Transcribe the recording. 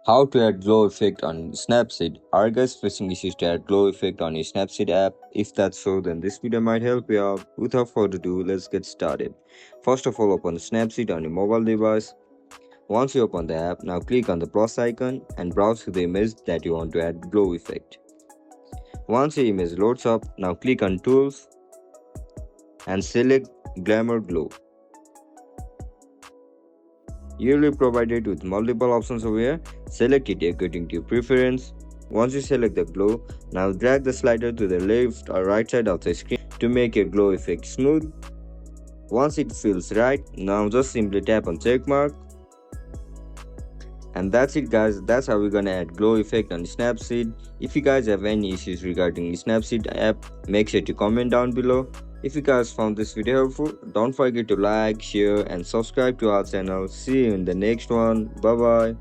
How to add glow effect on Snapseed. Are you guys facing issues to add glow effect on your Snapseed app? If that's so, then this video might help you out. Without further ado, let's get started. First of all, open Snapseed on your mobile device. Once you open the app, now click on the plus icon and browse to the image that you want to add glow effect. Once your image loads up, now click on Tools and select Glamour Glow. You will be provided with multiple options over here. Select it according to your preference. Once you select the glow, now drag the slider to the left or right side of the screen to make your glow effect smooth. Once it feels right, now just simply tap on check mark. And that's it guys, that's how we're gonna add glow effect on Snapseed. If you guys have any issues regarding the Snapseed app, make sure to comment down below. If you guys found this video helpful, don't forget to like, share and subscribe to our channel. See you in the next one. Bye bye.